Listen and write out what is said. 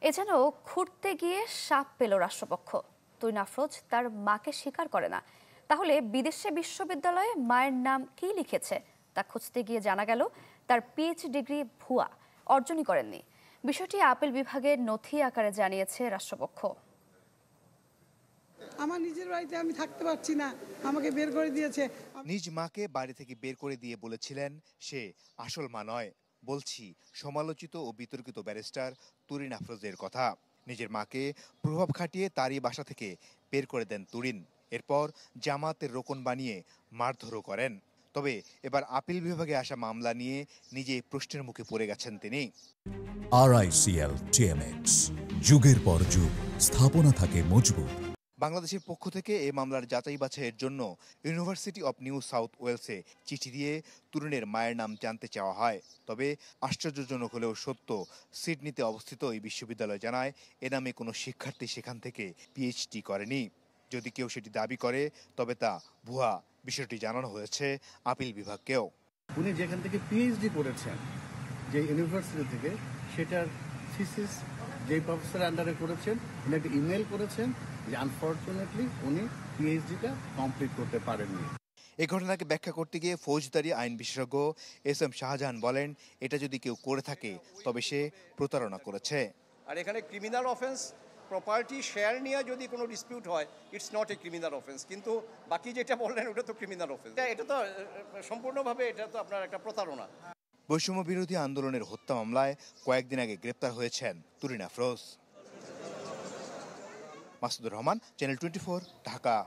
এ যেন খুঁড়তে গিয়ে সাপ পেল রাষ্ট্রপক্ষ। তুহিন আফরোজ তার মাকে স্বীকার করে না, তাহলে বিদেশে বিশ্ববিদ্যালয়ে মায়ের নাম কি লিখেছে তা খুঁজতে গিয়ে জানা গেল তার পিএইচডি ডিগ্রি ভুয়া, অর্জনই করেননি। বিষয়টি আপিল বিভাগের নথি আকারে জানিয়েছে রাষ্ট্রপক্ষ। আমার নিজের বাড়িতে আমি থাকতে পারছি না, আমাকে বের করে দিয়েছে। নিজ মাকে বাড়ি থেকে বের করে দিয়ে বলেছিলেন সে আসল মা নয়। বলছি সমালোচিত ও বিতর্কিত ব্যারিস্টার তুরিন আফরোজের কথা। নিজের মাকে প্রভাব খাটিয়ে তারই বাসা থেকে বের করে দেন তুরিন। এরপর জামাতের রোকন বানিয়ে মারধরও করেন। তবে এবার আপিল বিভাগে আসা মামলা নিয়ে নিজেই প্রশ্নের মুখে পড়ে গেছেন তিনি। RICL TMX, যুগের পর যুগ স্থাপনা থাকে মজবুত। বাংলাদেশের পক্ষ থেকে এই মামলার যাচাই বাছাইয়ের জন্য ইউনিভার্সিটি অব নিউ সাউথ ওয়েলসে চিঠি দিয়ে তুরিনের মায়ের নাম জানতে চাওয়া হয়। তবে আশ্চর্যজনক হলেও সত্য, সিডনিতে অবস্থিত এই বিশ্ববিদ্যালয় জানায় এ নামে কোনো শিক্ষার্থী সেখান থেকে পিএইচডি করেনি। যদি কেউ সেটি দাবি করে তবে তা ভুয়া। বিষয়টি জানানো হয়েছে আপিল বিভাগকেও। উনি যেখান থেকে পিএইচডি করেছেন, যে ইউনিভার্সিটি থেকে, সেটার থিসিস যে প্রফেসরের আন্ডারে করেছেন, উনি একটা ইমেল করেছেন যে আনফর্চুনেটলি উনি পিএইচডিটা কমপ্লিট করতে পারেননি। এই ঘটনাকে ব্যাখ্যা করতে গিয়ে ফৌজদারি আইন বিশেষজ্ঞ এস.এম. শাহজাহান বলেন, এটা যদি কেউ করে থাকে তবে সে প্রতারণা করেছে। আর এখানে ক্রিমিনাল অফেন্স প্রপার্টি শেয়ার নিয়ে যদি কোনো ডিসপিউট হয়, it's not a criminal offence. কিন্তু বাকি যেটা বললেন ওটা তো ক্রিমিনাল অফেন্স। এটা তো সম্পূর্ণভাবে এটা তো আপনার একটা প্রতারণা। বৈষম্য বিরোধী আন্দোলনের হত্যা মামলায় কয়েকদিন আগে গ্রেপ্তার হয়েছেন তুরিন আফরোজ। মাসুদুর রহমান, চ্যানেল 24, ঢাকা।